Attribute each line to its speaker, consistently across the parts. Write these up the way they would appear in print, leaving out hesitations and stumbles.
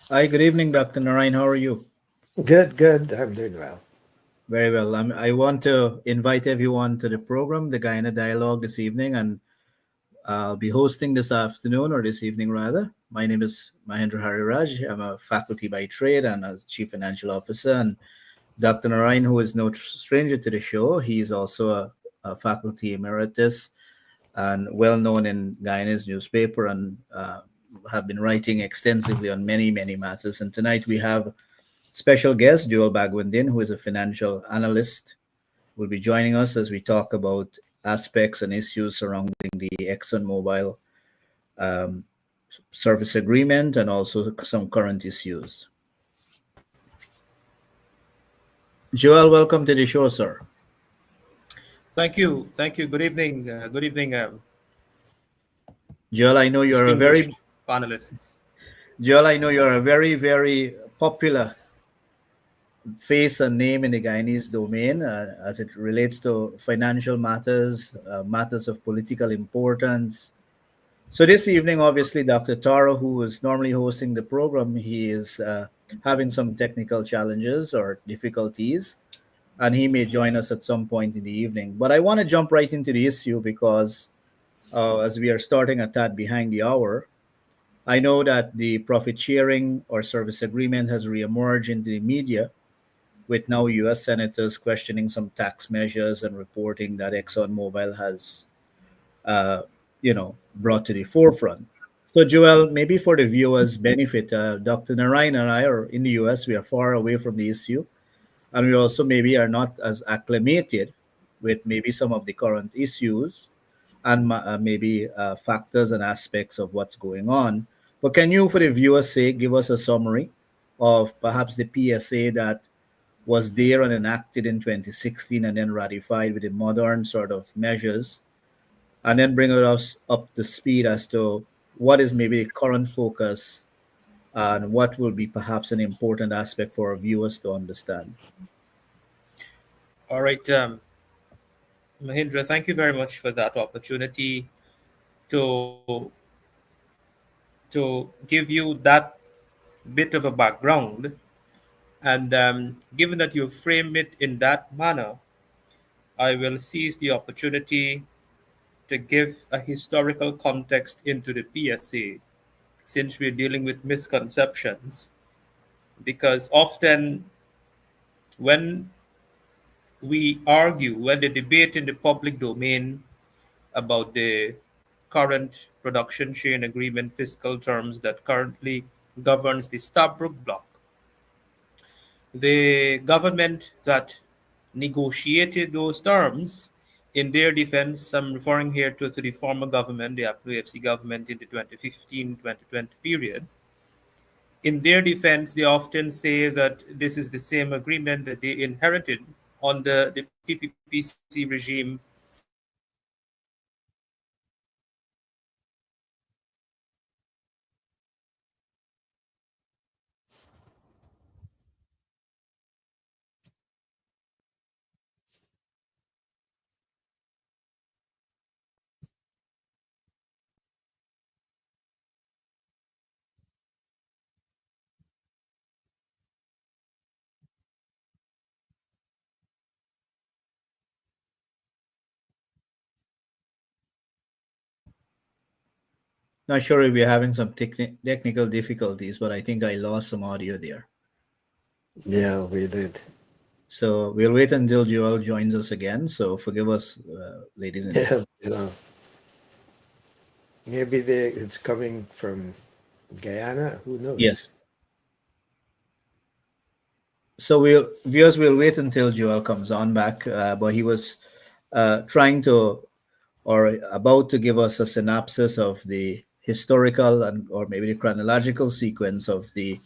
Speaker 1: Hi, good evening, Dr. Narayan. How are you?
Speaker 2: Good, good. I'm doing well.
Speaker 1: Very well. I want to invite everyone to the program, the Guyana Dialogue, this evening, and I'll be hosting this afternoon or this evening, rather. My name is Mahendra Hariraj. I'm a faculty by trade and a chief financial officer. And Dr. Narayan, who is no stranger to the show, he's also a faculty emeritus and well known in Guyana's newspaper and have been writing extensively on many, many matters. And tonight we have special guest, Joel Bhagwandin, who is a financial analyst, will be joining us as we talk about aspects and issues surrounding the Exxon Mobil um, service agreement and also some current issues. Joel, welcome to the show, sir.
Speaker 3: Thank you. Thank you. Good evening. Good evening,
Speaker 1: Joel, I know you're a very
Speaker 3: distinguished panelists.
Speaker 1: Joel, I know you're a very, very popular face and name in the Guyanese domain as it relates to financial matters, matters of political importance. So this evening, obviously, Dr. Taro, who is normally hosting the program, he is having some technical challenges or difficulties, and he may join us at some point in the evening. But I want to jump right into the issue because as we are starting a tad behind the hour, I know that the profit sharing or service agreement has reemerged into the media with now U.S. senators questioning some tax measures and reporting that ExxonMobil has uh, brought to the forefront. So, Joel, maybe for the viewers' benefit, Dr. Narayan and I are in the US. We are far away from the issue, and we also maybe are not as acclimated with maybe some of the current issues and maybe factors and aspects of what's going on. But can you, for the viewers' sake, give us a summary of perhaps the PSA that was there and enacted in 2016 and then ratified with the modern sort of measures and then bring us up to speed as to what is maybe the current focus and what will be perhaps an important aspect for our viewers to understand.
Speaker 3: All right, Mahindra, thank you very much for that opportunity to give you that bit of a background. And given that you frame it in that manner, I will seize the opportunity to give a historical context into the PSA, since we're dealing with misconceptions. Because often when we argue, when they debate in the public domain about the current production sharing agreement fiscal terms that currently governs the Stabrook block, the government that negotiated those terms, in their defense, I'm referring here to the former government, the AFC government in the 2015-2020 period. In their defense, they often say that this is the same agreement that they inherited under the PPPC regime of the
Speaker 1: Not sure if we're having some technical difficulties, but I think I lost some audio there.
Speaker 2: Yeah, we did.
Speaker 1: So we'll wait until Joel joins us again. So forgive us, ladies and gentlemen.
Speaker 2: Yeah, maybe it's coming from Guyana. Who knows?
Speaker 1: Yes. So viewers will wait until Joel comes on back, but he was trying to or about to give us a synopsis of the historical and or maybe the chronological sequence of the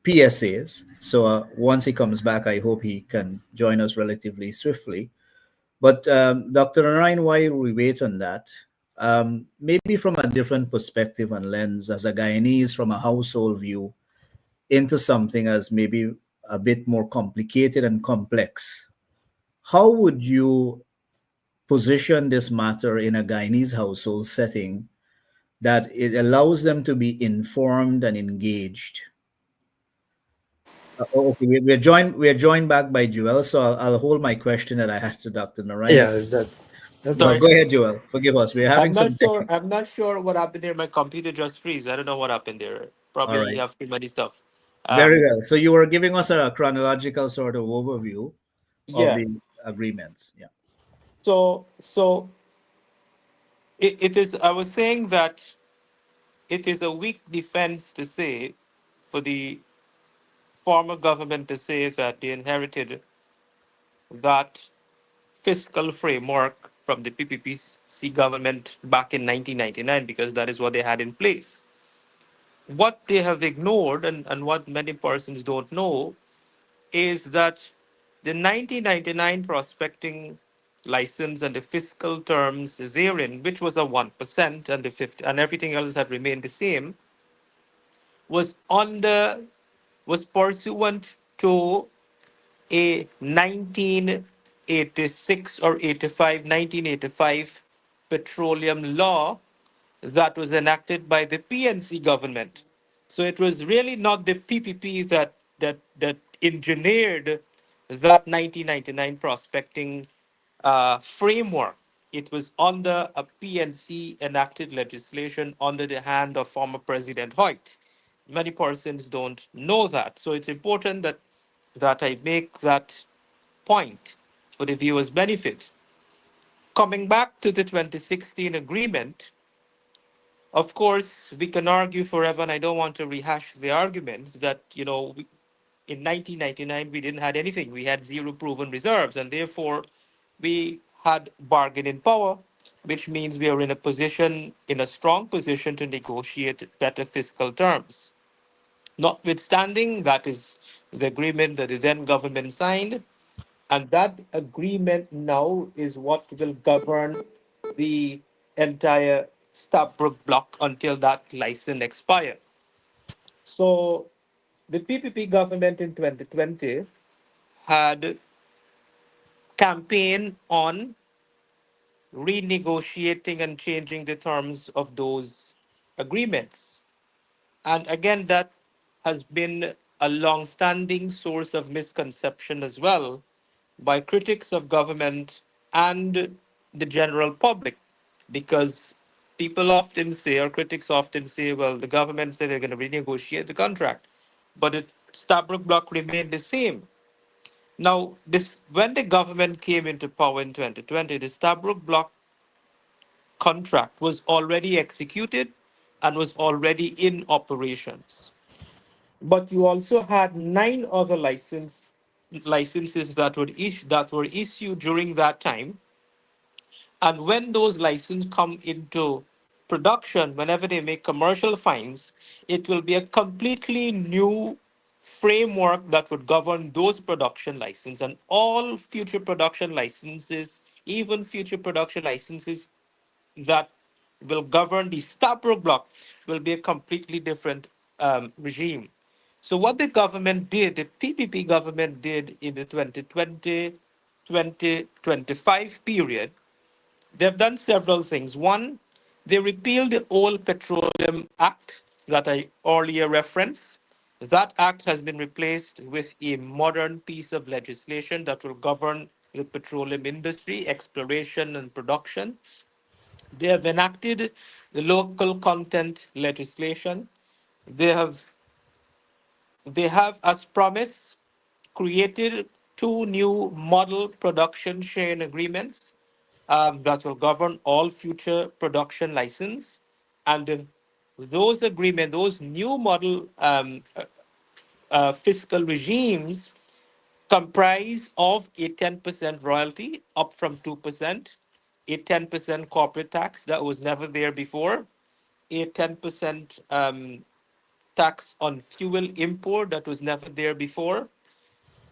Speaker 1: PSAs. So once he comes back, I hope he can join us relatively swiftly. But Dr. Narayan, while we wait on that, maybe from a different perspective and lens, as a Guyanese, from a household view, into something as maybe a bit more complicated and complex, how would you position this matter in a Guyanese household setting that it allows them to be informed and engaged Okay, we are joined back by Joel, so I'll hold my question that I had to Dr. Narayan.
Speaker 2: Yeah, that
Speaker 1: Well,
Speaker 2: okay.
Speaker 3: Sorry,
Speaker 1: go ahead, Joel. Forgive us. We're having
Speaker 3: I'm not
Speaker 1: some
Speaker 3: sure.
Speaker 1: technical.
Speaker 3: I'm not sure what happened there. My computer just freeze. I don't know what happened there.
Speaker 1: All
Speaker 3: Probably you
Speaker 1: right.
Speaker 3: have too many stuff.
Speaker 1: Very
Speaker 3: Um,
Speaker 1: well. So you were giving us a chronological sort of overview of
Speaker 3: yeah.
Speaker 1: the agreements. Yeah.
Speaker 3: So it is. I was saying that it is a weak defense to say, for the former government to say that they inherited that fiscal framework from the PPPC government back in 1999 because that is what they had in place. What they have ignored, and what many persons don't know, is that the 1999 prospecting license and the fiscal terms therein, which was a 1% and the 50, and everything else had remained the same, was under was pursuant to a 1986 or 85, 1985 petroleum law that was enacted by the PNC government. So it was really not the PPP that engineered that 1999 prospecting framework. It was under a PNC enacted legislation under the hand of former President Hoyt. Many persons don't know that. So it's important that I make that point for the viewers' benefit. Coming back to the 2016 agreement, of course, we can argue forever, and I don't want to rehash the arguments that, in 1999, we didn't have anything. We had zero proven reserves, and therefore we had bargaining power, which means we are in a position, in a strong position to negotiate better fiscal terms. Notwithstanding, that is the agreement that the then government signed, and that agreement now is what will govern the entire Stabrook block until that license expires. So the PPP government in 2020 had campaigned on renegotiating and changing the terms of those agreements. And again, that has been a long-standing source of misconception as well by critics of government and the general public, because people often say, or critics often say, well, the government said they're going to renegotiate the contract, but the Stabrook block remained the same. Now, this when the government came into power in 2020, the Stabrook block contract was already executed and was already in operations. But you also had nine other licenses that were issued during that time. And when those licenses come into production, whenever they make commercial finds, it will be a completely new framework that would govern those production licenses, and all future production licenses, even future production licenses that will govern the Stabrook block, will be a completely different regime. So what the government did, the PPP government did in the 2020, 2025 period, they've done several things. One, they repealed the old Petroleum Act that I earlier referenced. That act has been replaced with a modern piece of legislation that will govern the petroleum industry, exploration and production. They have enacted the local content legislation. They have they have, as promised, created two new model production sharing agreements that will govern all future production license. And those agreements, those new model fiscal regimes comprise of a 10% royalty up from 2%, a 10% corporate tax that was never there before, a 10% tax on fuel import that was never there before,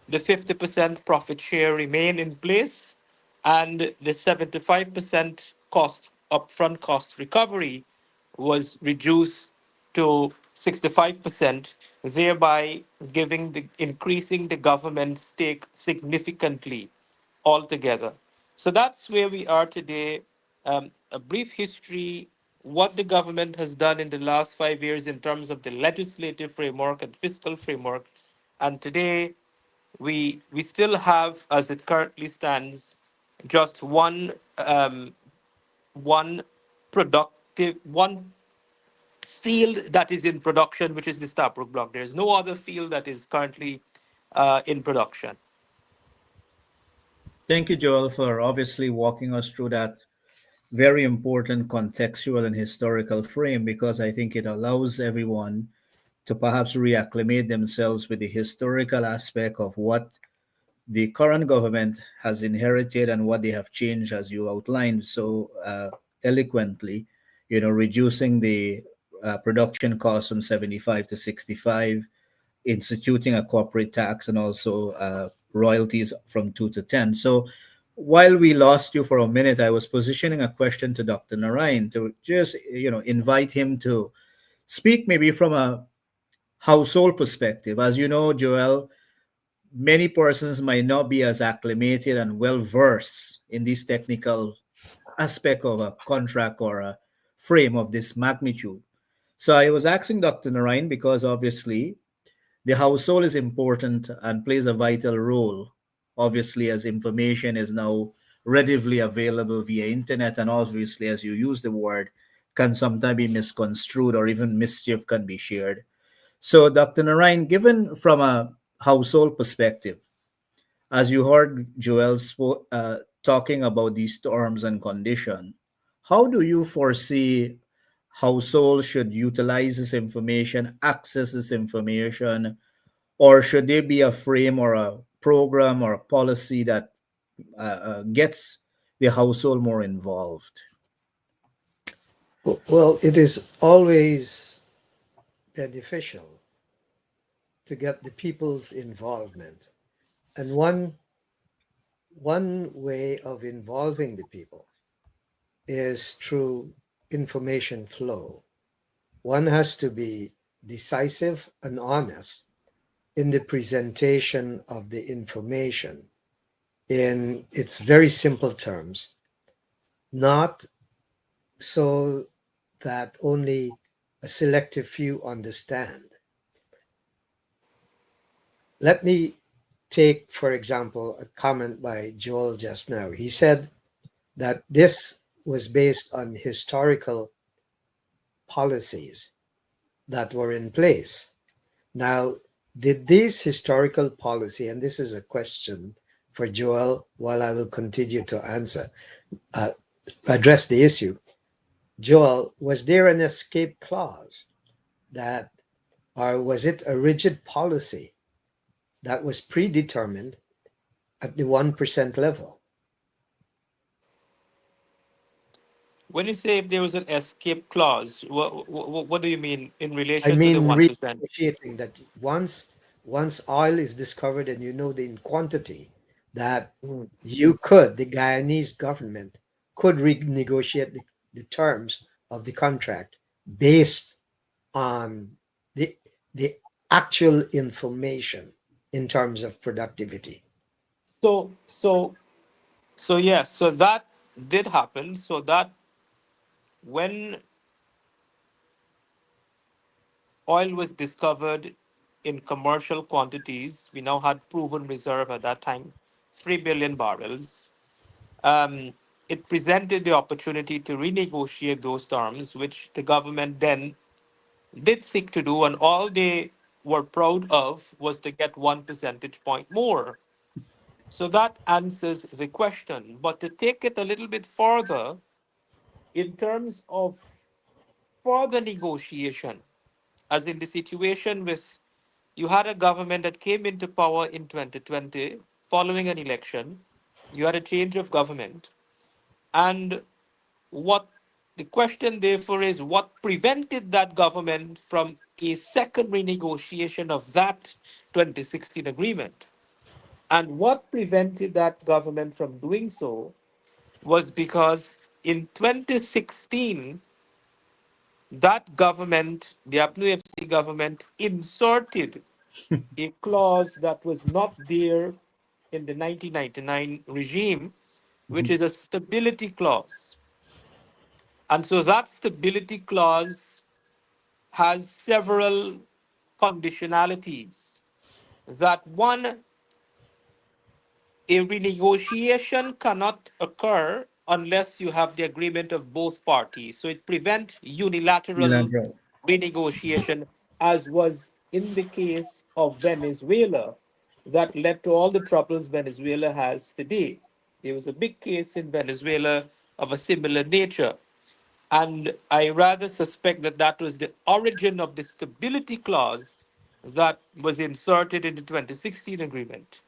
Speaker 3: the 50% profit share remain in place, and the 75% cost upfront cost recovery was reduced to 65%, thereby increasing the government stake significantly altogether. So that's where we are today. A brief history, what the government has done in the last 5 years in terms of the legislative framework and fiscal framework, And today, we still have, as it currently stands, just one one field that is in production, which is the Stabroek block. There is no other field that is currently in production.
Speaker 1: Thank you, Joel, for obviously walking us through that very important contextual and historical frame, because I think it allows everyone to perhaps reacclimate themselves with the historical aspect of what the current government has inherited and what they have changed, as you outlined so eloquently, reducing the production cost from 75 to 65, instituting a corporate tax, and also royalties from 2 to 10. So while we lost you for a minute, I was positioning a question to Dr. Narayan to just, invite him to speak maybe from a household perspective. As you know, Joel, many persons might not be as acclimated and well versed in this technical aspect of a contract or a frame of this magnitude. So I was asking Dr. Narayan because obviously the household is important and plays a vital role, obviously, as information is now readily available via internet, and obviously, as you use the word, can sometimes be misconstrued or even mischief can be shared. So, Dr. Narayan, given from a household perspective, as you heard Joel talking about these terms and conditions, how do you foresee households should utilize this information, access this information, or should there be a frame or a program or a policy that gets the household more involved?
Speaker 2: Well, it is always beneficial to get the people's involvement. And one way of involving the people is through information flow. One has to be decisive and honest in the presentation of the information in its very simple terms, not so that only a selective few understand. Let me take, for example, a comment by Joel just now. He said that this was based on historical policies that were in place. Now, did these historical policy, and this is a question for Joel while I will continue to answer, uh, address the issue. Joel, was there an escape clause that, or was it a rigid policy that was predetermined at the 1% level?
Speaker 3: When you say if there was an escape clause, what do you mean in
Speaker 2: I
Speaker 3: relation to the
Speaker 2: mean,
Speaker 3: 1%?
Speaker 2: renegotiating that once oil is discovered and you know the in quantity that the Guyanese government could renegotiate the terms of the contract based on the the actual information in terms of productivity.
Speaker 3: So, so, so yes, so that did happen. So that when oil was discovered in commercial quantities, we now had proven reserve at that time, 3 billion barrels. Um, it presented the opportunity to renegotiate those terms, which the government then did seek to do, and all they were proud of was to get 1 percentage point more. So that answers the question. But to take it a little bit further, in terms of further negotiation, as in the situation with you had a government that came into power in 2020 following an election, you had a change of government, and what the question therefore is what prevented that government from a second renegotiation of that 2016 agreement? And what prevented that government from doing so was because in 2016, that government, the APNU FC government, inserted a clause that was not there in the 1999 regime, which
Speaker 1: Mhm.
Speaker 3: is a stability clause. And so that stability clause has several conditionalities.
Speaker 4: that one, a renegotiation cannot occur unless you have the agreement of both parties. So it prevents unilateral
Speaker 1: Unilateral.
Speaker 4: renegotiation, as was in the case of Venezuela, that led to all the troubles Venezuela has today. There was a big case in Venezuela of a similar nature. And I rather suspect that that was the origin of the stability clause that was inserted in the 2016 agreement.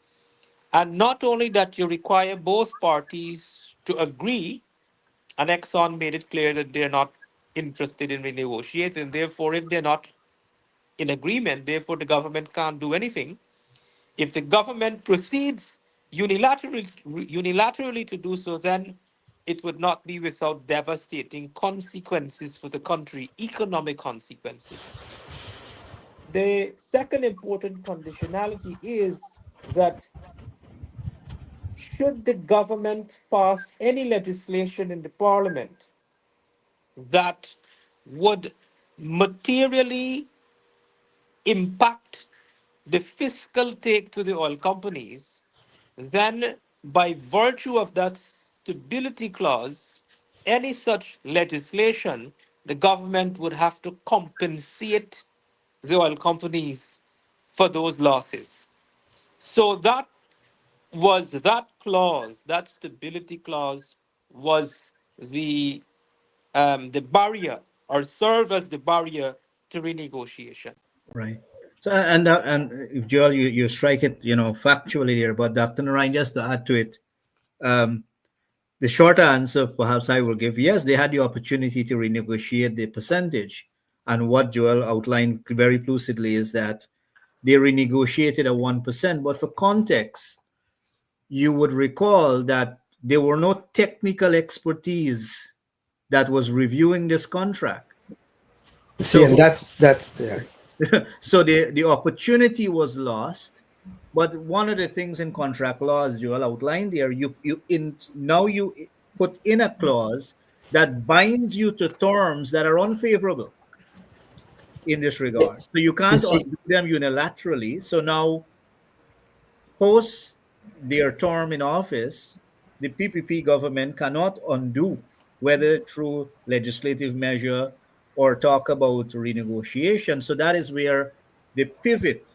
Speaker 4: And not only that, you require both parties to agree, and Exxon made it clear that they're not interested in renegotiating. Therefore, if they're not in agreement, therefore the government can't do anything. If the government proceeds unilaterally to do so, then it would not be without devastating consequences for the country, economic consequences. The second important conditionality is that should the government pass any legislation in the parliament that would materially impact the fiscal take to the oil companies, then by virtue of that stability clause, any such legislation, the government would have to compensate the oil companies for those losses. So that clause, that stability clause, was the barrier, or served as the barrier to renegotiation.
Speaker 1: Right. So and if Joel, you strike it, factually here, but Dr. Narayan, just to add to it, um, the short answer perhaps I will give, yes, they had the opportunity to renegotiate the percentage. And what Joel outlined very lucidly is that they renegotiated at 1%. But for context, you would recall that there were no technical expertise that was reviewing this contract.
Speaker 2: See, and
Speaker 1: So
Speaker 2: that's yeah.
Speaker 1: so the opportunity was lost. But one of the things in contract law, as Joel outlined there, you put in a clause that binds you to terms that are unfavorable in this regard. So you
Speaker 2: You
Speaker 1: can't
Speaker 2: see,
Speaker 1: undo them unilaterally. So now, post their term in office, the PPP government cannot undo, whether through legislative measure or talk about renegotiation. So that is where the pivot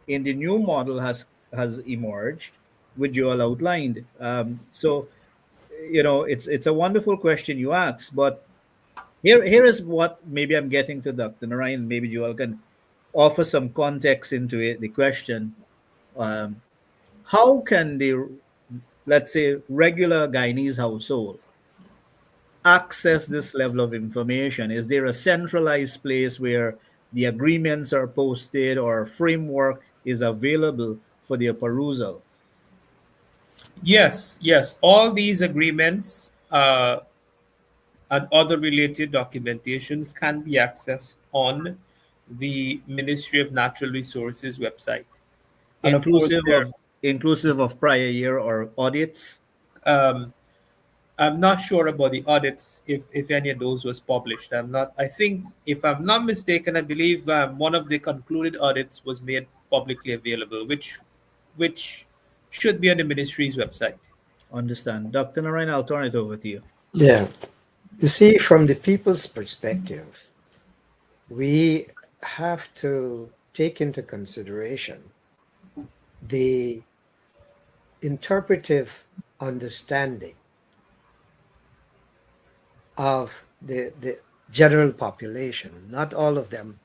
Speaker 1: in the new model has emerged, which Joel outlined. So it's a wonderful question you ask, but here is what maybe I'm getting to, Dr. Narayan. Maybe Joel can offer some context into it, the question. Um, how can the, let's say, regular Guyanese household access this level of information? Is there a centralized place where the agreements are posted or framework is available for their perusal?
Speaker 3: Yes, yes. All these agreements and other related documentations can be accessed on the Ministry of Natural Resources website. And of course,
Speaker 1: inclusive
Speaker 3: there.
Speaker 1: of inclusive of prior year or audits?
Speaker 3: Um, I'm not sure about the audits if any of those was published. I'm not. I think if I'm not mistaken, I believe one of the concluded audits was made publicly available, which should be on the ministry's website.
Speaker 1: Understand. Dr. Narayan, I'll turn it over to you.
Speaker 2: yeah. You see, from the people's perspective, we have to take into consideration the interpretive understanding of the general population. Not all of them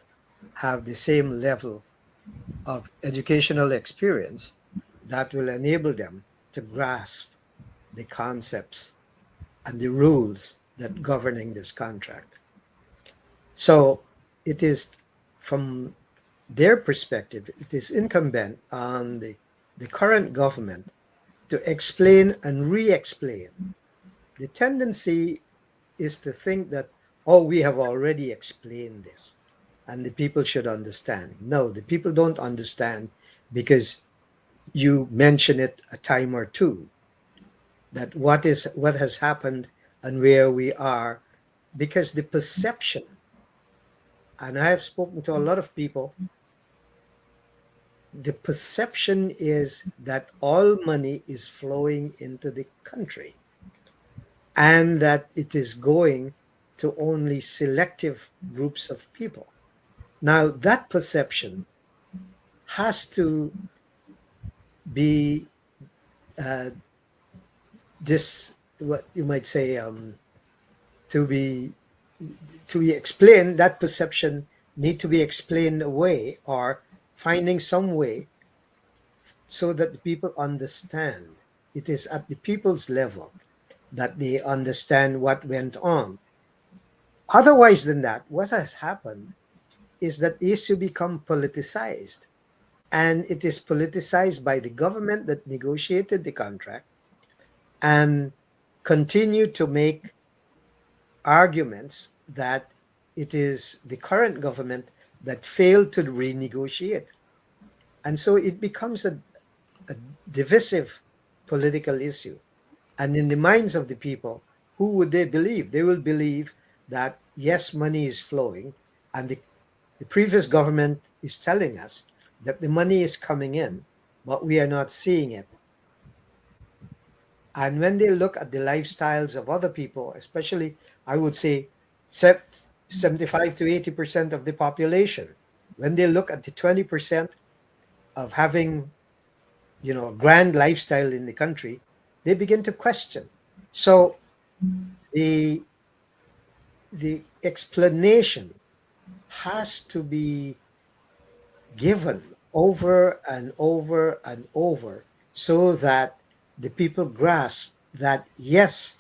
Speaker 2: have the same level of educational experience that will enable them to grasp the concepts and the rules that governing this contract. So it is, from their perspective, it is incumbent on the current government to explain and re-explain. The tendency is to think that, oh, we have already explained this and the people should understand. No, the people don't understand because you mention it a time or two, that what has happened and where we are, because the perception, and I have spoken to a lot of people the perception is that all money is flowing into the country and that it is going to only selective groups of people. Now, that perception has to be uh, this, what you might say, to be explained. That perception need to be explained away, or finding some way so that the people understand. It is at the people's level that they understand what went on. Otherwise than that, what has happened is that the issue become politicized, and it is politicized by the government that negotiated the contract and continue to make arguments that it is the current government that failed to renegotiate. And so it becomes a divisive political issue. And in the minds of the people, who would they believe? They will believe that, yes, money is flowing, and the previous government is telling us that the money is coming in, but we are not seeing it. And when they look at the lifestyles of other people, especially, I would say, 75 to 80% of the population, when they look at the 20% of having, a grand lifestyle in the country, they begin to question. So the the explanation has to be given over and over and over so that the people grasp that, yes,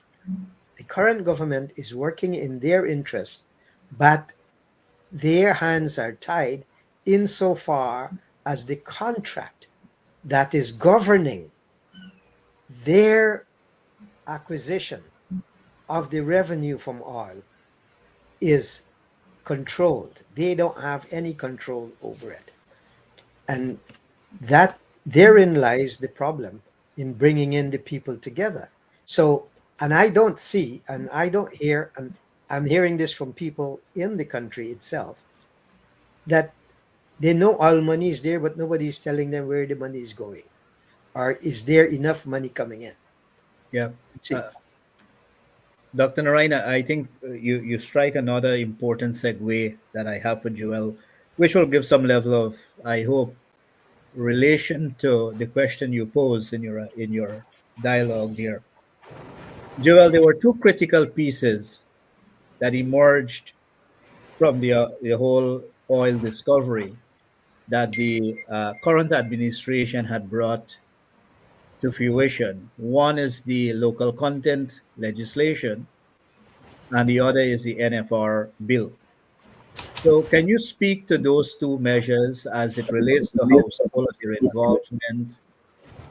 Speaker 2: the current government is working in their interest, but their hands are tied insofar as the contract that is governing their acquisition of the revenue from oil is controlled. They don't have any control over it. And that therein lies the problem in bringing in the people together. So, and I don't see, and I don't hear, and I'm hearing this from people in the country itself, that they know all money is there, but nobody is telling them where the money is going, or is there enough money coming in.
Speaker 1: Yeah.
Speaker 2: See,
Speaker 1: Uh, Dr. Narayana, I think you strike another important segue that I have for Joel, which will give some level of, I hope, relation to the question you pose in your dialogue here. Joel, there were two critical pieces that emerged from the whole oil discovery that the current administration had brought to fruition. One is the local content legislation, and the other is the NFR bill. So, can you speak to those two measures as it relates to household and their involvement?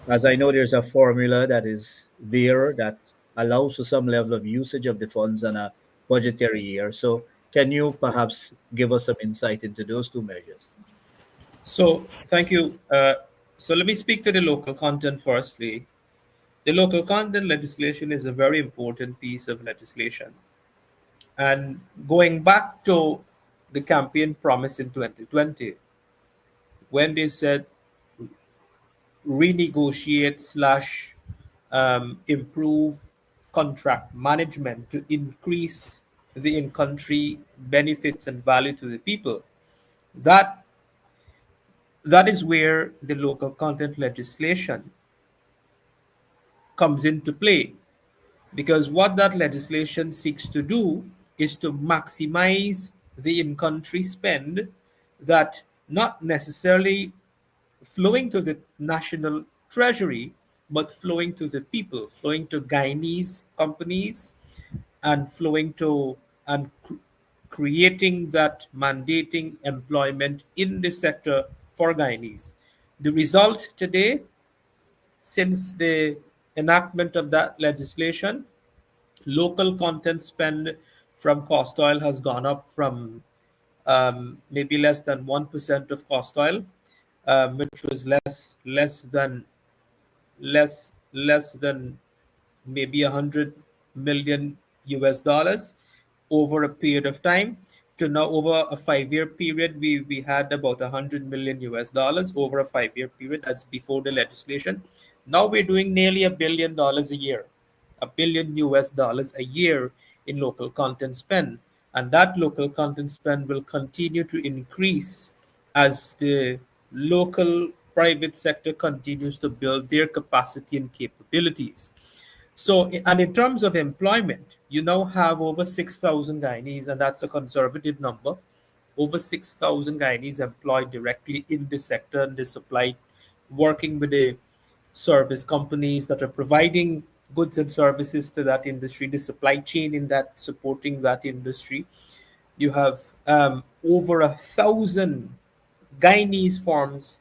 Speaker 1: As I know, there's a formula that is there that allows for some level of usage of the funds on a budgetary year. So, can you perhaps give us some insight into those two measures?
Speaker 3: So, thank you. So, let me speak to the local content firstly. The local content legislation is a very important piece of legislation. And going back to the campaign promise in 2020, when they said renegotiate slash improve contract management to increase the in-country benefits and value to the people, that that is where the local content legislation comes into play, because what that legislation seeks to do is to maximize the in-country spend that not necessarily flowing to the national treasury, but flowing to the people, flowing to Guyanese companies, and flowing to and creating that mandating employment in the sector for Guyanese. The result today, since the enactment of that legislation, local content spend from cost oil has gone up from maybe less than 1% of cost oil, which was less than maybe 100 million US dollars over a period of time, to now over a 5 year period, we had about 100 million US dollars over a 5 year period. That's before the legislation. Now we're doing nearly $1 billion a year, $1 billion US dollars a year in local content spend. And that local content spend will continue to increase as the local private sector continues to build their capacity and capabilities. So, and in terms of employment, you now have over 6,000 Guyanese, and that's a conservative number. Over 6,000 Guyanese employed directly in the sector and the supply, working with the service companies that are providing goods and services to that industry, the supply chain in that supporting that industry. You have over 1,000 Guyanese farms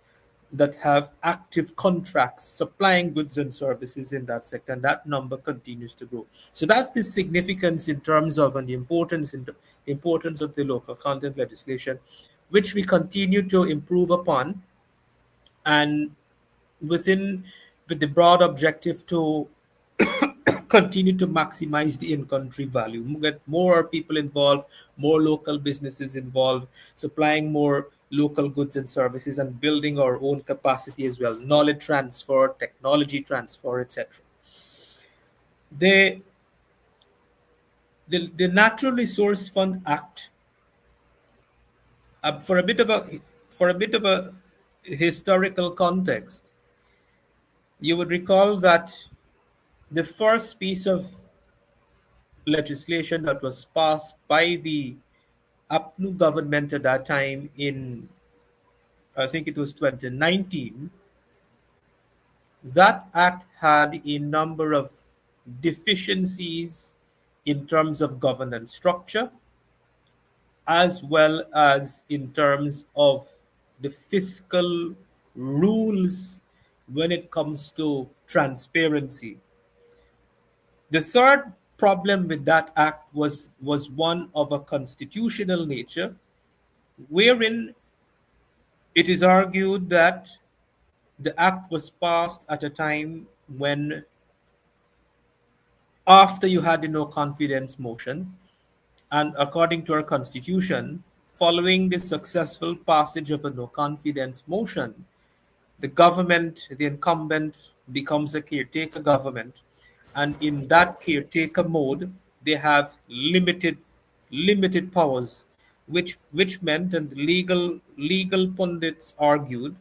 Speaker 3: that have active contracts supplying goods and services in that sector, and that number continues to grow. So that's the significance in terms of and the importance of the local content legislation, which we continue to improve upon, and within with the broad objective to continue to maximize the in-country value, get more people involved, more local businesses involved, supplying more local goods and services, and building our own capacity as well, knowledge transfer, technology transfer, etc. The, the Natural Resource Fund Act, for a bit of a historical context, you would recall that the first piece of legislation that was passed by the UPNU government at that time in, I think it was 2019, that act had a number of deficiencies in terms of governance structure, as well as in terms of the fiscal rules when it comes to transparency. The third problem with that act was one of a constitutional nature, wherein it is argued that the act was passed at a time when, after you had the no confidence motion, and according to our constitution, following the successful passage of a no confidence motion, the government, the incumbent, becomes a caretaker government. And in that caretaker mode, they have limited powers, which meant, and legal pundits argued,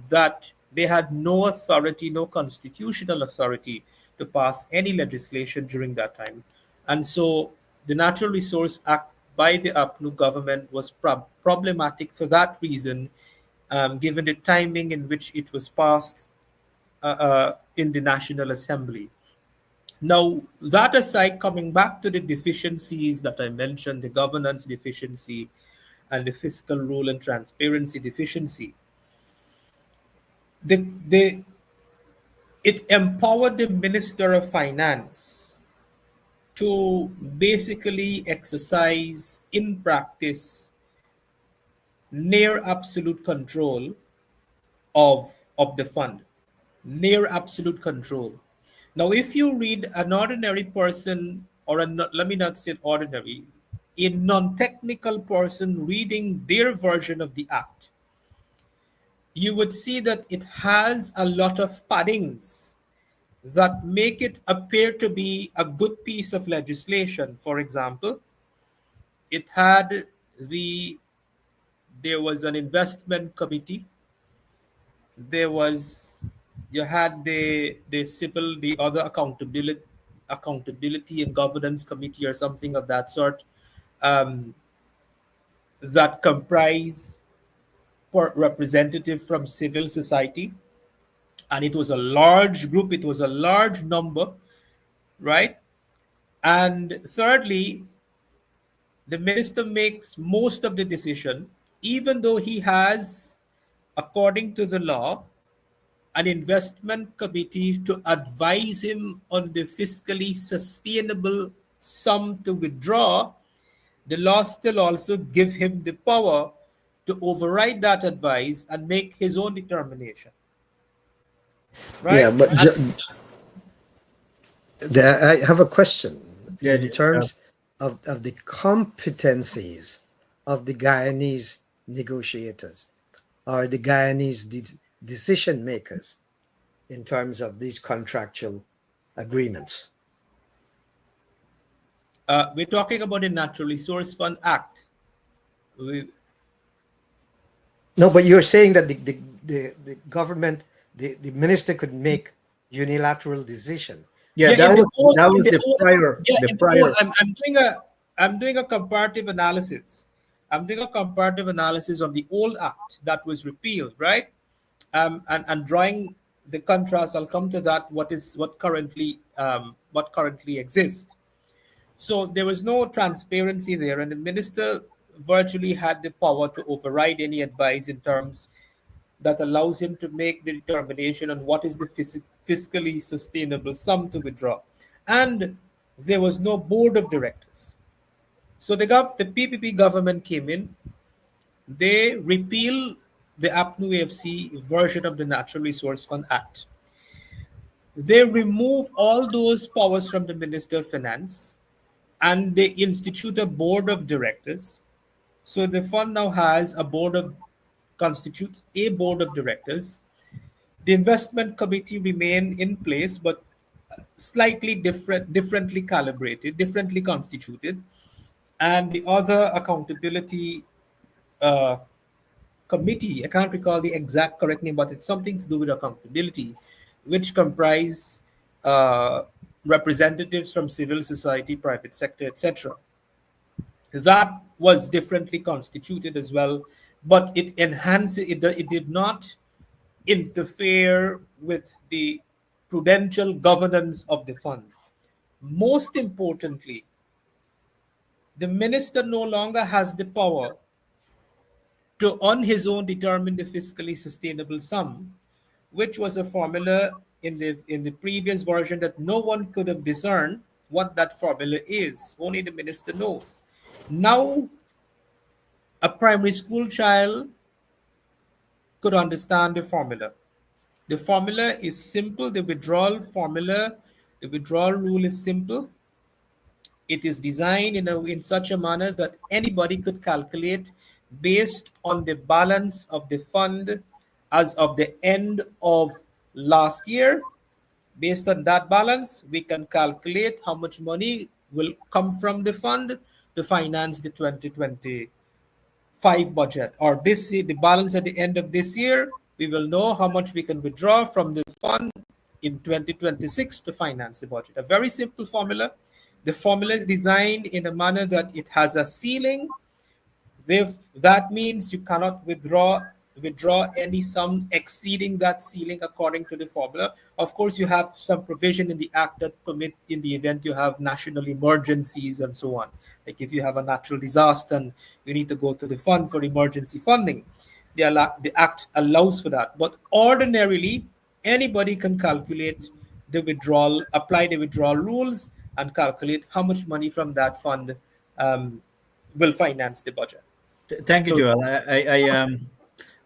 Speaker 3: that they had no authority, no constitutional authority to pass any legislation during that time. And so the Natural Resource Act by the UPNU government was problematic for that reason, given the timing in which it was passed in the National Assembly. Now, that aside, coming back to the deficiencies that I mentioned, the governance deficiency and the fiscal rule and transparency deficiency, the it empowered the Minister of Finance to basically exercise in practice near absolute control of the fund. Near absolute control. Now, if you read an ordinary person, or let me not say ordinary, a non-technical person reading their version of the act, you would see that it has a lot of paddings that make it appear to be a good piece of legislation. For example, it had there was an investment committee. There was, you had the other accountability and governance committee or something of that sort, um, that comprise representative from civil society, and it was a large group, it was a large number, right? And thirdly, the minister makes most of the decision, even though he has, according to the law, an investment committee to advise him on the fiscally sustainable sum to withdraw. The law still also give him the power to override that advice and make his own determination,
Speaker 2: Yeah,
Speaker 3: right?
Speaker 2: but
Speaker 3: And
Speaker 2: I have a question
Speaker 1: Yeah,
Speaker 2: in terms of the competencies of the Guyanese negotiators or the Guyanese decision makers in terms of these contractual agreements?
Speaker 3: We're talking about the Natural Resource Fund Act. We,
Speaker 2: No, but you're saying that the government, the minister could make unilateral decision.
Speaker 1: Yeah,
Speaker 3: yeah,
Speaker 1: that
Speaker 3: in the
Speaker 1: was
Speaker 3: old,
Speaker 1: that
Speaker 3: in
Speaker 1: was
Speaker 3: the
Speaker 1: the
Speaker 3: old,
Speaker 1: prior
Speaker 3: yeah,
Speaker 1: the
Speaker 3: in the old,
Speaker 1: prior.
Speaker 3: I'm doing a comparative analysis. I'm doing a comparative analysis of the old act that was repealed, right? And drawing the contrast. I'll come to that. What currently exists. So there was no transparency there, and the minister virtually had the power to override any advice in terms that allows him to make the determination on what is the fiscally sustainable sum to withdraw. And there was no board of directors. So the PPP government came in, they repeal the APNU AFC version of the Natural Resource Fund Act. They remove all those powers from the Minister of Finance and they institute a board of directors. So the fund now has constitutes a board of directors. The investment committee remain in place, but slightly differently calibrated, differently constituted, and the other accountability uh, committee. I can't recall the exact correct name, but it's something to do with accountability, which comprise uh, representatives from civil society, private sector, etc. That was differently constituted as well, but it enhanced it. It did not interfere with the prudential governance of the fund. Most importantly, the minister no longer has the power to, on his own, determine the fiscally sustainable sum, which was a formula in the previous version that no one could have discerned what that formula is. Only the minister knows. Now, a primary school child could understand the formula. The formula is simple. The withdrawal rule is simple. It is designed in such a manner that anybody could calculate based on the balance of the fund as of the end of last year. Based on that balance, we can calculate how much money will come from the fund to finance the 2025 budget. Or this year, the balance at the end of this year, we will know how much we can withdraw from the fund in 2026 to finance the budget. A very simple formula. The formula is designed in a manner that it has a ceiling. That means you cannot withdraw any sum exceeding that ceiling according to the formula. Of course, you have some provision in the act that permit in the event you have national emergencies and so on. Like if you have a natural disaster and you need to go to the fund for emergency funding, the act allows for that. But ordinarily, anybody can calculate the withdrawal, apply the withdrawal rules, and calculate how much money from that fund um, will finance the budget.
Speaker 1: Thank you,
Speaker 3: So
Speaker 1: Joel.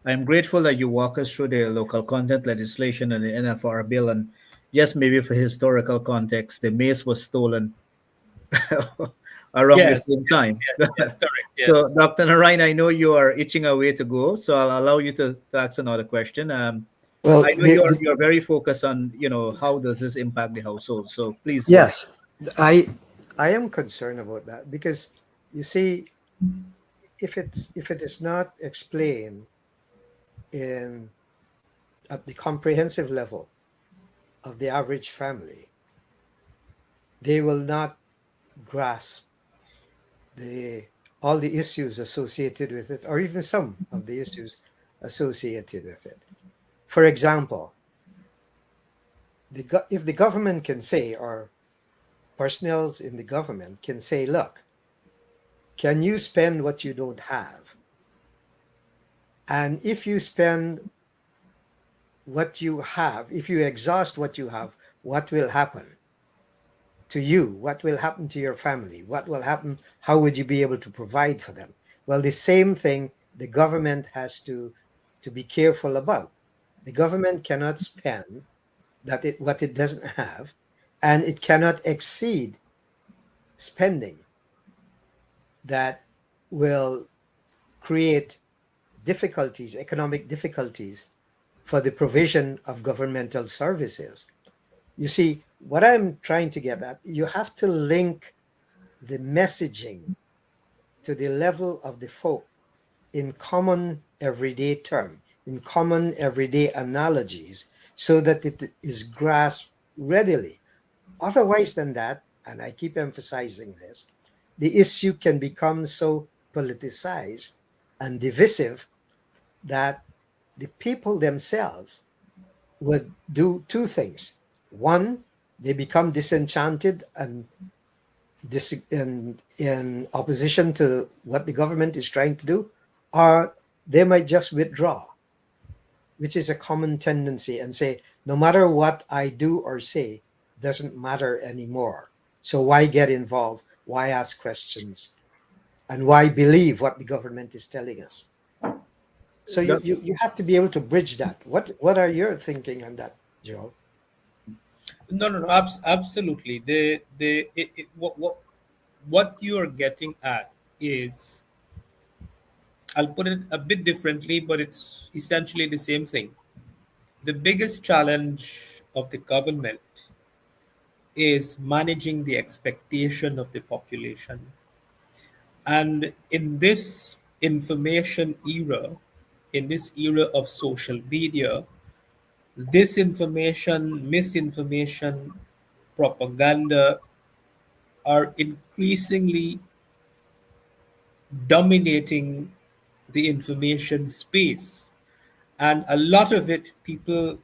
Speaker 1: I'm grateful that you walk us through the local content legislation and the NFR bill, and just maybe for historical context, the maize was stolen around the
Speaker 3: yes,
Speaker 1: same
Speaker 3: yes,
Speaker 1: time.
Speaker 3: yes, yes, correct,
Speaker 1: So,
Speaker 3: yes.
Speaker 1: Dr. Narayan, I know you are itching away to go, so I'll allow you to ask another question.
Speaker 2: Well,
Speaker 1: I know you're very focused on how does this impact the household. So please go ahead.
Speaker 2: yes, I I am concerned about that because you see, if it is not explained in at the comprehensive level of the average family, they will not grasp the all the issues associated with it, or even some of the issues associated with it. For example, if the government can say, or personnel in the government can say, look, can you spend what you don't have? And if you spend what you have, if you exhaust what you have, what will happen to you? What will happen to your family? What will happen? How would you be able to provide for them? Well, the same thing the government has to be careful about. The government cannot spend what it doesn't have, and it cannot exceed spending that will create difficulties, economic difficulties for the provision of governmental services. You see, what I'm trying to get at, you have to link the messaging to the level of the folk in common everyday term, in common everyday analogies, so that it is grasped readily. Otherwise than that, and I keep emphasizing this, the issue can become so politicized and divisive that the people themselves would do two things. One, they become disenchanted and in opposition to what the government is trying to do, or they might just withdraw, which is a common tendency, and say, no matter what I do or say, doesn't matter anymore. So why get involved? Why ask questions? And why believe what the government is telling us? So
Speaker 1: That-
Speaker 2: you have to be able to bridge that. What are your thinking on that, Joel?
Speaker 3: No, no, no, absolutely. What you are getting at is, I'll put it a bit differently, but it's essentially the same thing. The biggest challenge of the government is managing the expectation of the population. And in this information era, in this era of social media, disinformation, misinformation, propaganda are increasingly dominating the information space. And a lot of it, people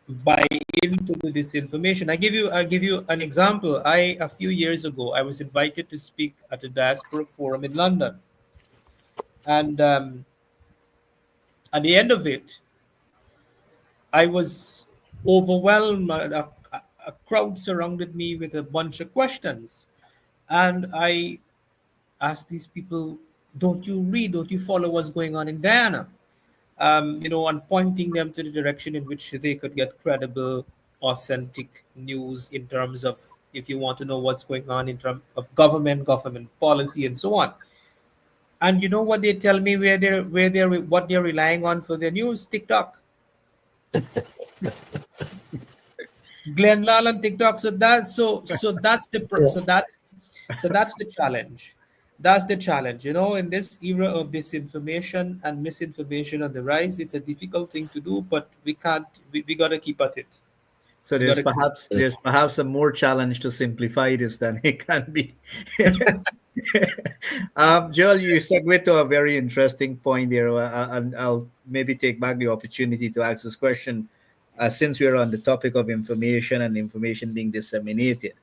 Speaker 3: buy into the disinformation. I give you an example. A few years ago, I was invited to speak at a diaspora forum in London, and at the end of it, I was overwhelmed. A crowd surrounded me with a bunch of questions, and I asked these people, "Don't you read? Don't you follow what's going on in Guyana?" And pointing them to the direction in which they could get credible, authentic news in terms of, if you want to know what's going on in terms of government policy, and so on. And you know what they tell me, where they're what they're relying on for their news? TikTok, Glenn Lal and TikTok.
Speaker 2: Yeah.
Speaker 3: So that's the challenge. That's the challenge. In this era of disinformation and misinformation on the rise, it's a difficult thing to do, but we can't. We gotta keep at it.
Speaker 1: so
Speaker 3: We
Speaker 1: there's
Speaker 3: gotta keep.
Speaker 1: perhaps there's perhaps a more challenge to simplify this than it can be. Joel, you segue to a very interesting point there, and I'll maybe take back the opportunity to ask this question, since we're on the topic of information and information being disseminated.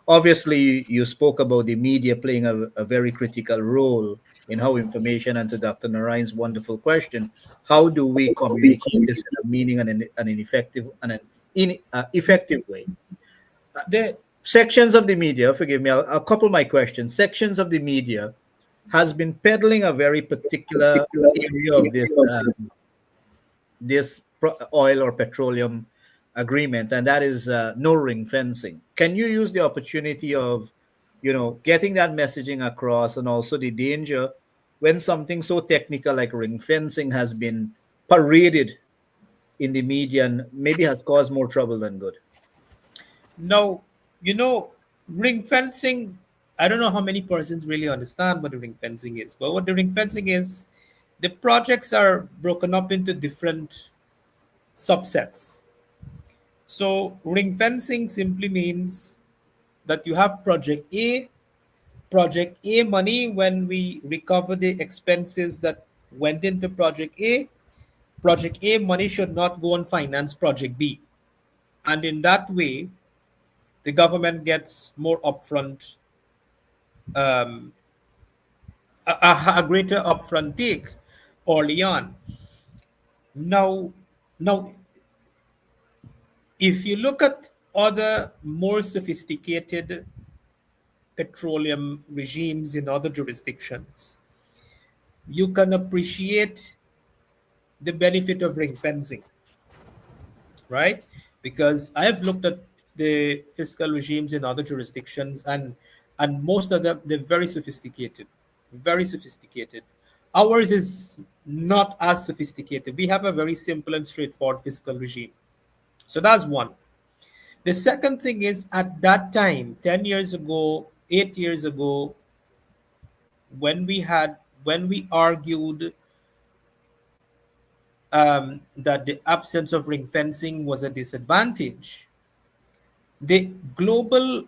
Speaker 1: Obviously, you spoke about the media playing a very critical role in how information, and to Dr. Narayan's wonderful question, how do we communicate this in a meaning and an effective and effective way? The sections of the media, forgive me, I'll couple my questions. Sections of the media has been peddling a very particular area of this oil or petroleum agreement, and that is no ring fencing. Can you use the opportunity of, getting that messaging across, and also the danger when something so technical like ring fencing has been paraded in the media and maybe has caused more trouble than good?
Speaker 3: No, you know, ring fencing. I don't know how many persons really understand what the ring fencing is, but what the ring fencing is, the projects are broken up into different subsets. So ring fencing simply means that you have project A money. When we recover the expenses that went into project A money should not go and finance project B. And in that way, the government gets more upfront, um, a greater upfront take early on. Now, now, if you look at other more sophisticated petroleum regimes in other jurisdictions, you can appreciate the benefit of ring fencing, right? Because I have looked at the fiscal regimes in other jurisdictions, and most of them, they're very sophisticated. very sophisticated. Ours is not as sophisticated. We have a very simple and straightforward fiscal regime. So that's one. The second thing is at that time, 10 years ago, 8 years ago, when we had when we argued that the absence of ring fencing was a disadvantage, the global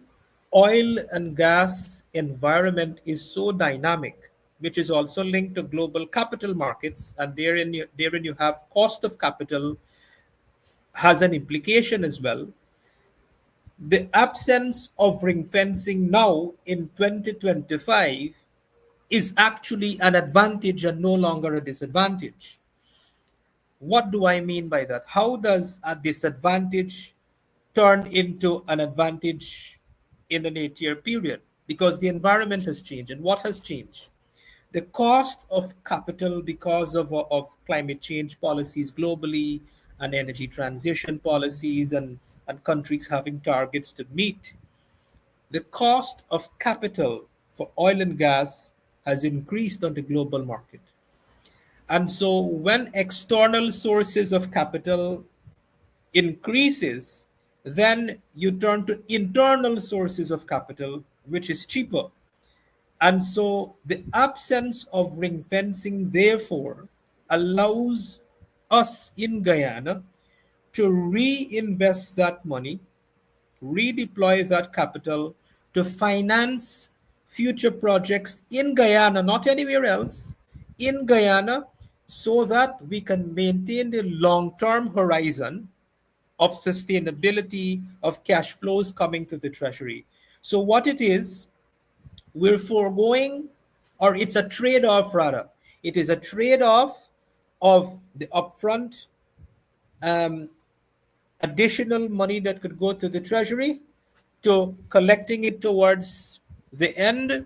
Speaker 3: oil and gas environment is so dynamic, which is also linked to global capital markets, and therein you have cost of capital has an implication as well. The absence of ring fencing now in 2025 is actually an advantage and no longer a disadvantage. What do I mean by that? How does a disadvantage turn into an advantage in an 8 year period? Because the environment has changed. And what has changed? The cost of capital because of climate change policies globally and energy transition policies and countries having targets to meet. The cost of capital for oil and gas has increased on the global market. And so when external sources of capital increases, then you turn to internal sources of capital, which is cheaper. And so the absence of ring fencing, therefore, allows us in Guyana to reinvest that money, redeploy that capital to finance future projects in Guyana, not anywhere else, in Guyana, so that we can maintain the long term horizon of sustainability of cash flows coming to the treasury. So, what it is, we're foregoing, or it's a trade off rather. It is a trade off of the upfront um, additional money that could go to the treasury to collecting it towards the end,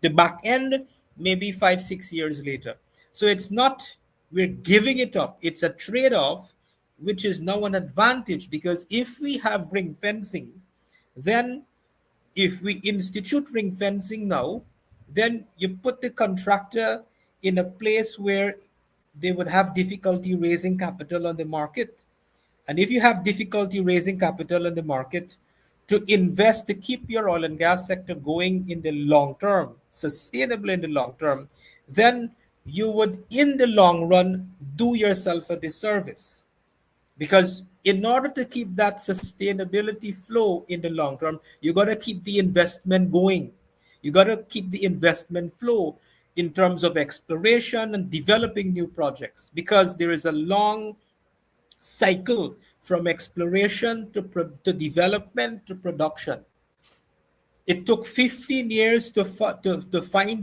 Speaker 3: the back end, maybe 5, 6 years later. So it's not we're giving it up, it's a trade off, which is now an advantage because if we have ring fencing, then if we institute ring fencing now, then you put the contractor in a place where they would have difficulty raising capital on the market. And if you have difficulty raising capital in the market to invest to keep your oil and gas sector going in the long term, sustainable in the long term, then you would, in the long run, do yourself a disservice. Because in order to keep that sustainability flow in the long term, you got to keep the investment going. You got to keep the investment flow in terms of exploration and developing new projects because there is a long cycle from exploration to development to production. It took 15 years to find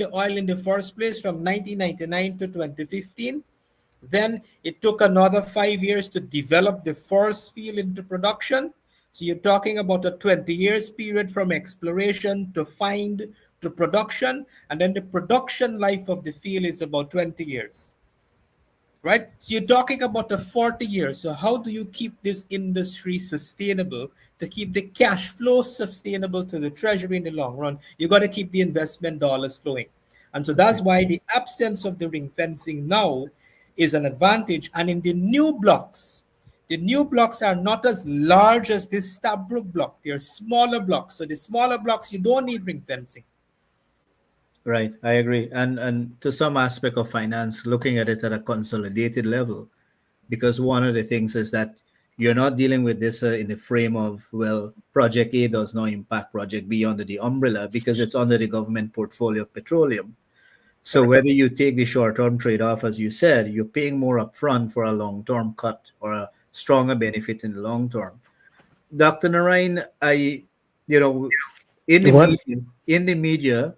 Speaker 3: the oil in the first place from 1999 to 2015. Then it took another 5 years to develop the first field into production. So you're talking about a 20 years period from exploration to find to production. And then the production life of the field is about 20 years, right? So you're talking about a 40 years. So how do you keep this industry sustainable to keep the cash flow sustainable to the treasury in the long run? You got to keep the investment dollars flowing. And so that's why the absence of the ring fencing now is an advantage. And in the new blocks are not as large as this Stabrook block. They're smaller blocks. So the smaller blocks, you don't need ring fencing.
Speaker 1: Right, I agree. And to some aspect of finance, looking at it at a consolidated level, because one of the things is that you're not dealing with this in the frame of, well, Project A does not impact Project B under the umbrella because it's under the government portfolio of petroleum. So
Speaker 3: Correct.
Speaker 1: whether you take the short-term trade-off, as you said, you're paying more upfront for a long-term cut or a stronger benefit in the long term. Dr. Narayan, you know,
Speaker 2: What?
Speaker 1: in the media,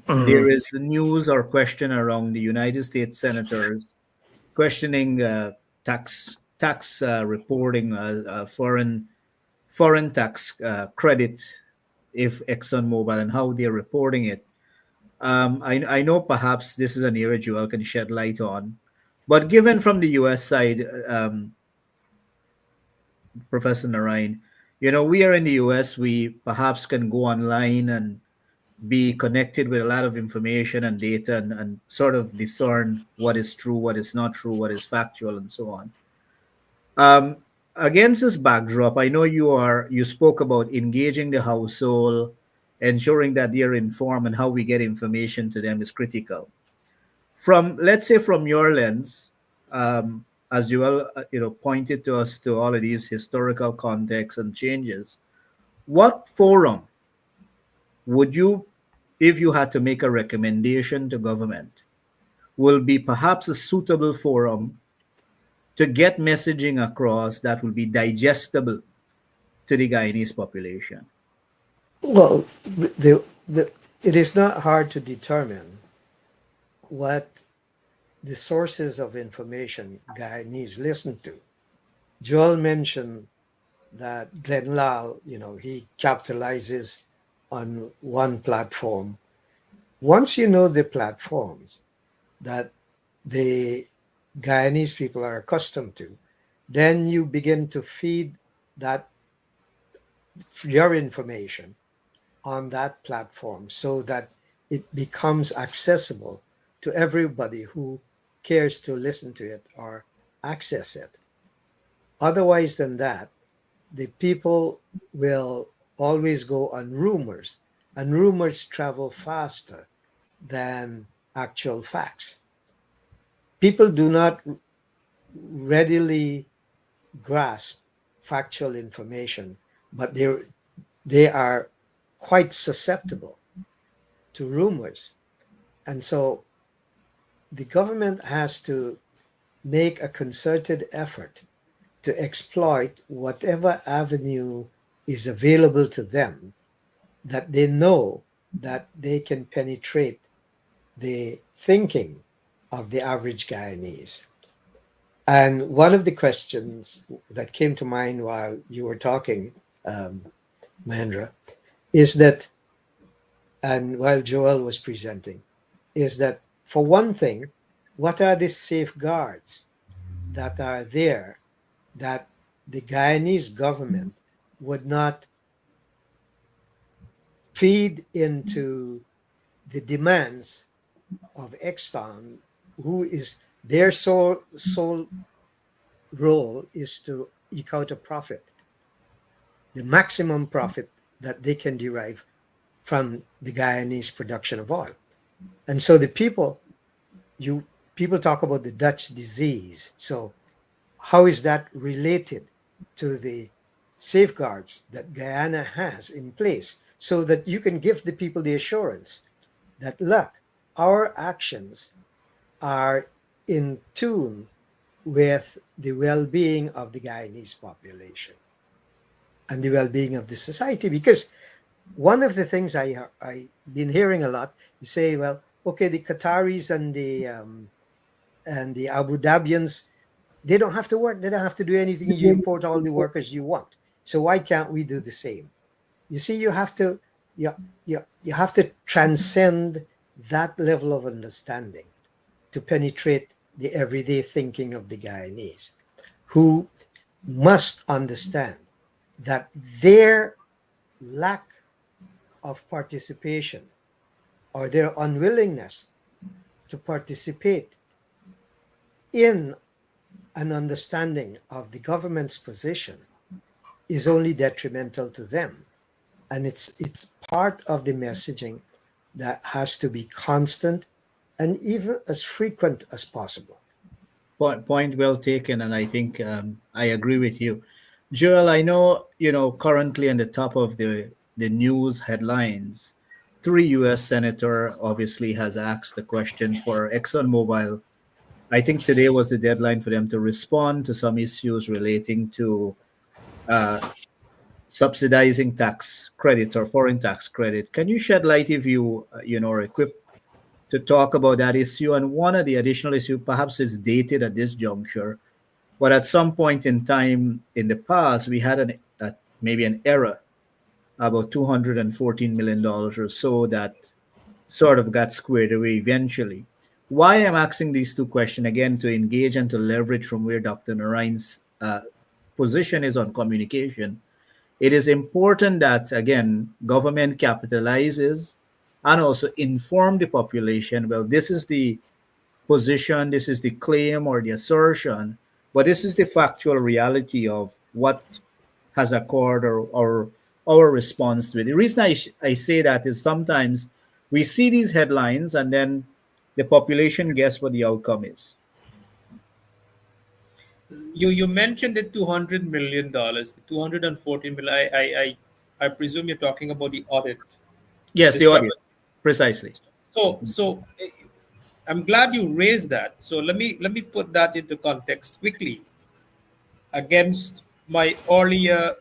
Speaker 1: there
Speaker 2: Mhm.
Speaker 1: is news or question around the United States senators questioning tax reporting, foreign tax credit if ExxonMobil and how they're reporting it. I know perhaps this is an area Joel can shed light on, but given from the U.S. side, Professor Narayan, we are in the U.S. We perhaps can go online and be connected with a lot of information and data, and sort of discern what is true, what is not true, what is factual, and so on. Um, Against this backdrop, I know you spoke about engaging the household, ensuring that they are informed, and how we get information to them is critical. From, let's say, from your lens, as you well pointed to us to all of these historical contexts and changes, what forum would you, if you had to make a recommendation to government, will be perhaps a suitable forum to get messaging across that will be digestible to the Guyanese population?
Speaker 2: Well, it is not hard to determine what the sources of information Guyanese listen to. Joel mentioned that Glenn Lal, he capitalizes on one platform. Once you know the platforms that the Guyanese people are accustomed to, then you begin to feed that your information on that platform so that it becomes accessible to everybody who cares to listen to it or access it. Otherwise than that, the people will always go on rumors, and rumors travel faster than actual facts. People do not readily grasp factual information, but they are quite susceptible to rumors. And so the government has to make a concerted effort to exploit whatever avenue is available to them that they know that they can penetrate the thinking of the average Guyanese. And one of the questions that came to mind while you were talking, Mahendra, is that, and while Joel was presenting, is that for one thing, what are the safeguards that are there that the Guyanese government would not feed into the demands of Exxon, who is their sole role is to eke out a profit, the maximum profit that they can derive from the Guyanese production of oil. And so the people talk about the Dutch disease. So how is that related to the safeguards that Guyana has in place so that you can give the people the assurance that, look, our actions are in tune with the well-being of the Guyanese population and the well-being of the society? Because one of the things I've been hearing a lot is say, well, okay, the Qataris and the Abu Dhabians, they don't have to work. They don't have to do anything. You import all the workers you want. So why can't we do the same? You see, you have to transcend that level of understanding to penetrate the everyday thinking of the Guyanese, who must understand that their lack of participation or their unwillingness to participate in an understanding of the government's position is only detrimental to them. And it's part of the messaging that has to be constant and even as frequent as possible.
Speaker 1: Point well taken, and I think I agree with you, Joel. I know currently on the top of the news headlines, three U.S. senator obviously has asked the question for ExxonMobil. I think today was the deadline for them to respond to some issues relating to uh, subsidizing tax credits or foreign tax credit. Can you shed light, if you are equipped to talk about that issue? And one of the additional issue perhaps is dated at this juncture, but at some point in time in the past, we had maybe an error about $214 million or so that sort of got squared away eventually. Why I'm asking these two questions again, to engage and to leverage from where Dr. Narayan's position is on communication. It is important that, again, government capitalizes and also inform the population, well, this is the position, this is the claim or the assertion, but this is the factual reality of what has occurred, or our response to it. The reason I say that is sometimes we see these headlines and then the population guess what the outcome is.
Speaker 3: You mentioned the $200 million, the 214 million. I presume you're talking about the audit
Speaker 1: Yes, the audience.
Speaker 3: discrepancy.
Speaker 1: Precisely.
Speaker 3: So I'm glad you raised that. So let me put that into context quickly against my earlier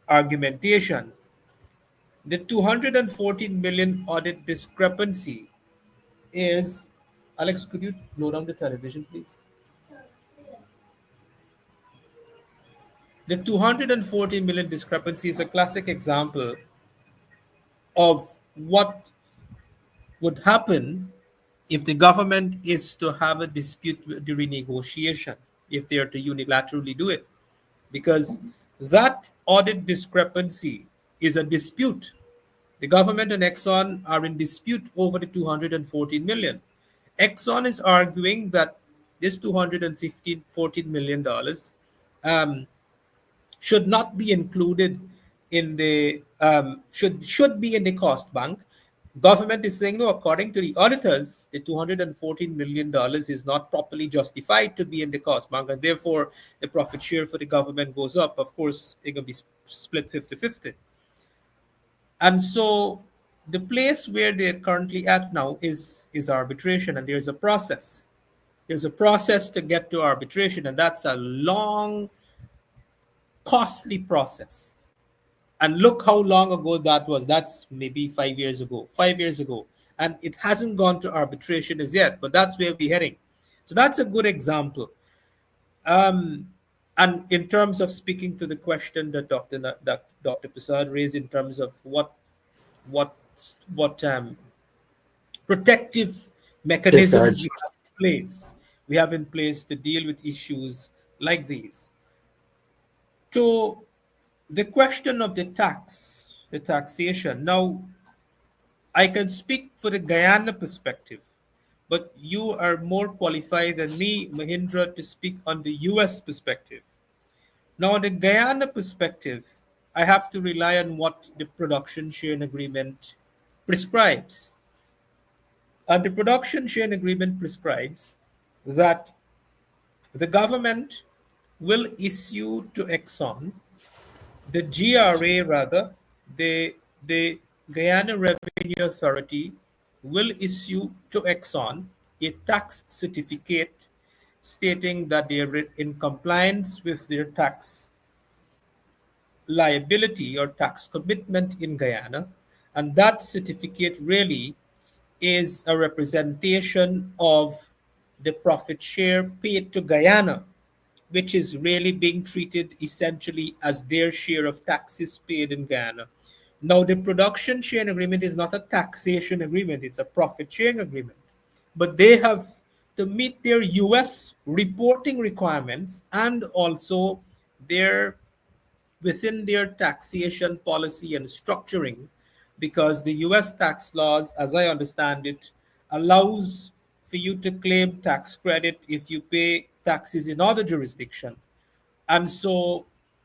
Speaker 3: argumentation. The 214 million audit discrepancy is, Alex, could you load down the television, please? The 240 million discrepancy is a classic example of what would happen if the government is to have a dispute with the renegotiation, if they are to unilaterally do it. Because that audit discrepancy is a dispute. The government and Exxon are in dispute over the 214 million. Exxon is arguing that this 214 million dollars um, should not be included in the should be in the cost bank. Government is saying no. According to the auditors, the $214 million is not properly justified to be in the cost bank, and therefore the profit share for the government goes up. Of course, it can be split 50-50. And so the place where they're currently at now is arbitration, and there's a process. There's a process to get to arbitration, and that's a long, costly process. And look how long ago that was. That's maybe 5 years ago. 5 years ago. And it hasn't gone to arbitration as yet, but that's where we're heading. So that's a good example. Um, and in terms of speaking to the question that Dr. Prasad raised in terms of what what protective mechanisms
Speaker 2: Safeguards.
Speaker 3: we have in place to deal with issues like these. To the question of the taxation. Now, I can speak for the Guyana perspective, but you are more qualified than me, Mahindra, to speak on the US perspective. Now, the Guyana perspective, I have to rely on what the production sharing agreement prescribes. And the production sharing agreement prescribes that the government will issue to Exxon, the GRA rather, the Guyana Revenue Authority will issue to Exxon a tax certificate stating that they are in compliance with their tax liability or tax commitment in Guyana. And that certificate really is a representation of the profit share paid to Guyana, which is really being treated essentially as their share of taxes paid in Guyana. Now, the production sharing agreement is not a taxation agreement, it's a profit sharing agreement. But they have to meet their US reporting requirements and also their within their taxation policy and structuring, because the US tax laws, as I understand it, allows for you to claim tax credit if you pay taxes in other jurisdiction. And so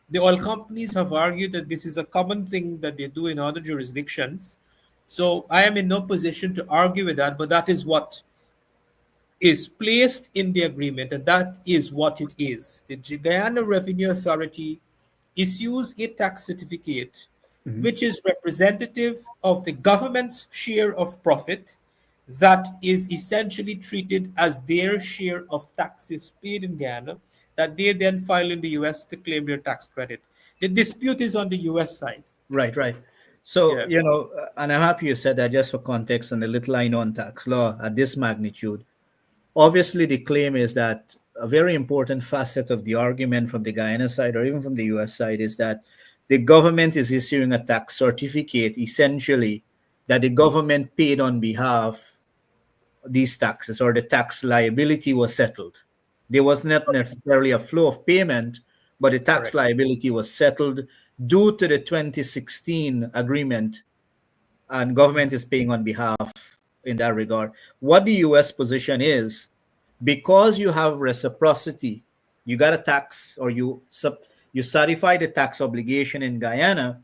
Speaker 3: the oil companies have argued that this is a common thing that they do in other jurisdictions. So I am in no position to argue with that, but that is what is placed in the agreement, and that is what it is. The Guyana Revenue Authority issues a tax certificate
Speaker 1: Mhm.
Speaker 3: which is representative of the government's share of profit that is essentially treated as their share of taxes paid in Guyana that they then file in the US to claim their tax credit. The dispute is on the US side.
Speaker 1: Right, right. So,
Speaker 3: Yeah.
Speaker 1: and I'm happy you said that just for context and a little I know on tax law at this magnitude. Obviously, the claim is that a very important facet of the argument from the Guyana side or even from the US side is that the government is issuing a tax certificate essentially that the government paid on behalf these taxes, or the tax liability was settled. There was not necessarily a flow of payment, but the tax
Speaker 2: Correct.
Speaker 1: liability was settled due to the 2016 agreement and government is paying on behalf in that regard. What the US position is, because you have reciprocity, you got a tax, or you satisfy the tax obligation in Guyana.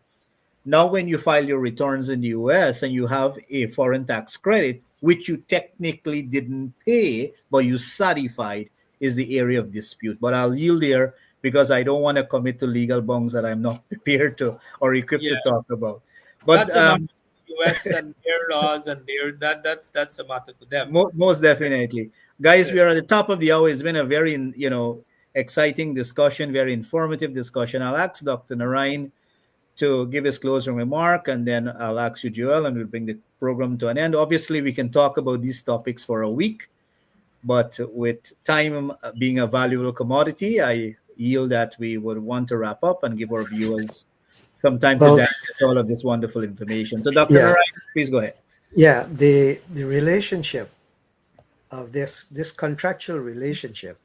Speaker 1: Now, when you file your returns in the US and you have a foreign tax credit, which you technically didn't pay, but you certified, is the area of dispute. But I'll yield there because I don't want to commit to legal bongs that I'm not prepared to or equipped to
Speaker 3: Yeah,
Speaker 1: talk about. But
Speaker 3: that's a matter for the US and their laws and their that's a matter for them.
Speaker 1: most definitely, guys,
Speaker 3: Yeah.
Speaker 1: we are at the top of the hour. It's been a very, exciting discussion, very informative discussion. I'll ask Dr. Narayan to give his closing remark, and then I'll ask you, Joel, and we'll bring the program to an end. Obviously, we can talk about these topics for a week, but with time being a valuable commodity, I yield that we would want to wrap up and give our viewers some time to
Speaker 2: Well,
Speaker 1: digest all of this wonderful information. So, Dr.
Speaker 2: yeah,
Speaker 1: Narayan, please go ahead.
Speaker 2: yeah. The relationship of this contractual relationship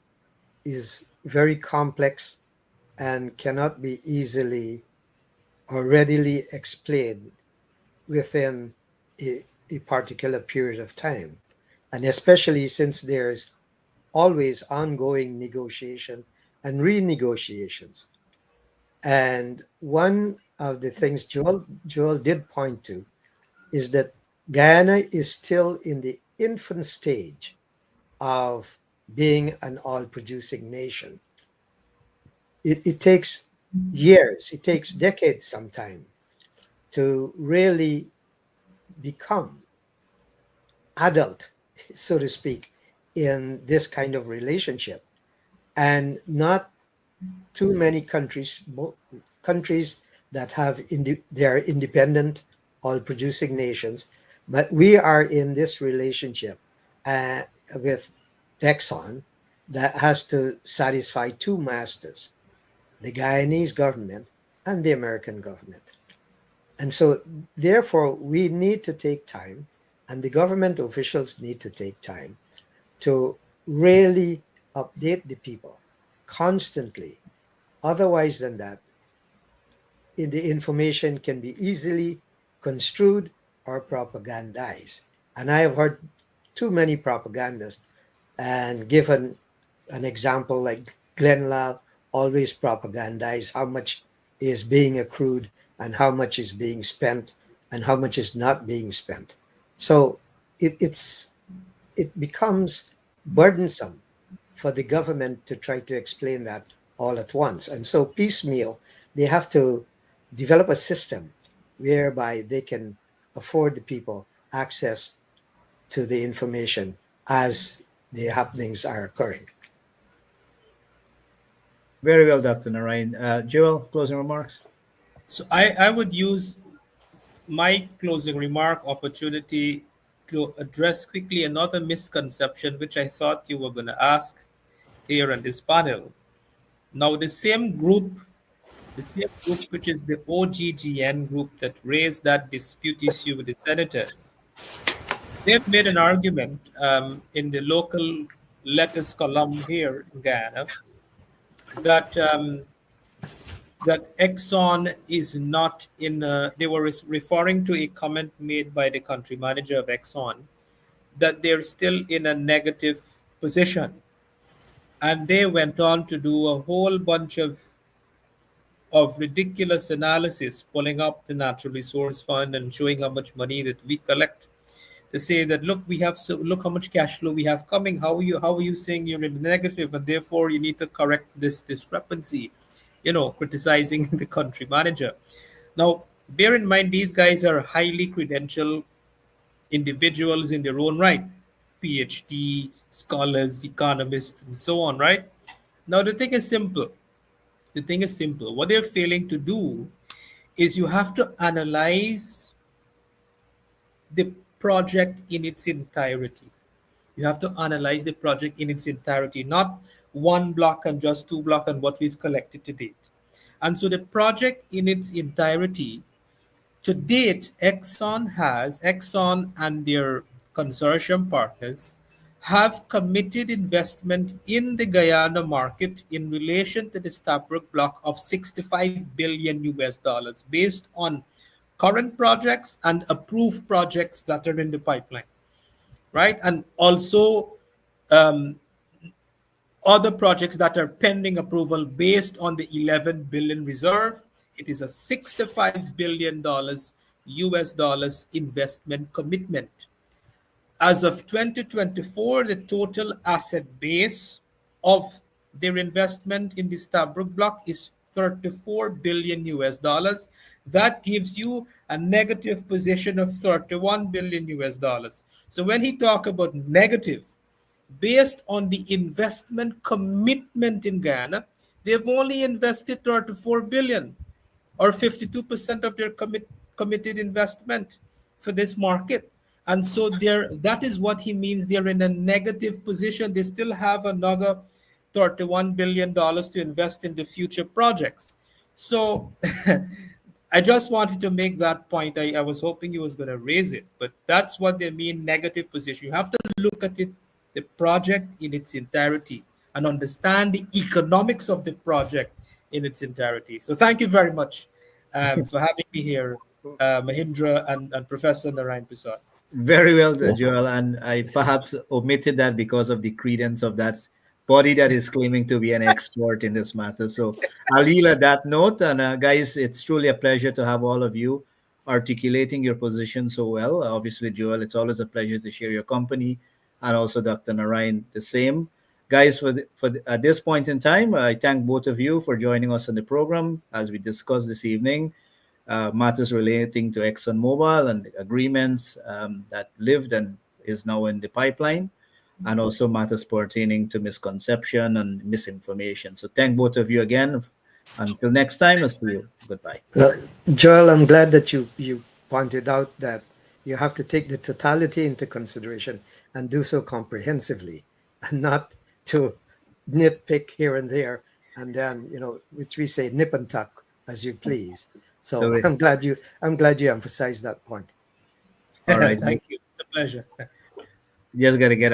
Speaker 2: is very complex and cannot be easily or readily explained within a particular period of time. And especially since there's always ongoing negotiation and renegotiations. And one of the things Joel did point to is that Guyana is still in the infant stage of being an oil producing nation. It takes years, it takes decades sometimes to really become adult, so to speak, in this kind of relationship. And not too many countries that have they are independent oil producing nations, but we are in this relationship uh, with Exxon that has to satisfy two masters, the Guyanese government and the American government. And so, therefore, we need to take time, and the government officials need to take time to really update the people constantly. Otherwise, than that, the information can be easily construed or propagandized. And I have heard too many propagandas and given an example like Glenn Lal always propagandize how much is being accrued and how much is being spent and how much is not being spent. So it's it becomes burdensome for the government to try to explain that all at once. And so piecemeal, they have to develop a system whereby they can afford the people access to the information as the happenings are occurring.
Speaker 1: Very well, Dr. Narayan. Joel, closing remarks?
Speaker 3: So I would use my closing remark opportunity to address quickly another misconception which I thought you were going to ask here on this panel. Now, the same group which is the OGGN group that raised that dispute issue with the senators, they've made an argument in the local letters column here in Guyana that that Exxon is not in. They were referring to a comment made by the country manager of Exxon that they're still in a negative position, and they went on to do a whole bunch of ridiculous analysis, pulling up the natural resource fund and showing how much money that we collect to say that look, we have so look how much cash flow we have coming. How are you saying you're in the negative and therefore you need to correct this discrepancy? Criticizing the country manager. Now, bear in mind these guys are highly credentialed individuals in their own right, PhD scholars, economists, and so on. Right now, the thing is simple. The thing is simple. What they're failing to do is you have to analyze the project in its entirety. You have to analyze the project in its entirety, not one block and just two block and what we've collected to date. And so the project in its entirety, to date, Exxon and their consortium partners have committed investment in the Guyana market in relation to the Stabroek block of 65 billion US dollars based on current projects and approved projects that are in the pipeline, right? And also um, other projects that are pending approval based on the 11 billion reserve. It is a $65 billion US dollars investment commitment. As of 2024, the total asset base of their investment in the Stabrook block is 34 billion US dollars. That gives you a negative position of 31 billion US dollars. So when he talk about negative, based on the investment commitment in Guyana, they've only invested 34 billion or 52% of their committed investment for this market. And so that is what he means. They're in a negative position. They still have another $31 billion to invest in the future projects. So I just wanted to make that point. I was hoping you was going to raise it, but that's what they mean negative position. You have to look at it, the project in its entirety, and understand the economics of the project in its entirety. So thank you very much for having me here, Mahindra and Professor Narayan Prasad.
Speaker 1: Very well, Joel. And I perhaps omitted that because of the credence of that body that is claiming to be an expert in this matter. So I'll yield at that note. And guys, it's truly a pleasure to have all of you articulating your position so well. Obviously, Joel, it's always a pleasure to share your company, and also Dr. Narayan, the same. Guys, at this point in time, I thank both of you for joining us on the program as we discuss this evening matters relating to ExxonMobil and agreements that lived and is now in the pipeline, and also matters pertaining to misconception and misinformation. So thank both of you again. Until next time, I'll see you. Goodbye.
Speaker 2: Well, Joel, I'm glad that you pointed out that you have to take the totality into consideration and do so comprehensively, and not to nitpick here and there, and then, which we say, nip and tuck as you please. So
Speaker 1: So,
Speaker 2: I'm glad you emphasized that point.
Speaker 1: all right.
Speaker 3: Thank you. It's a pleasure.
Speaker 1: Just got to get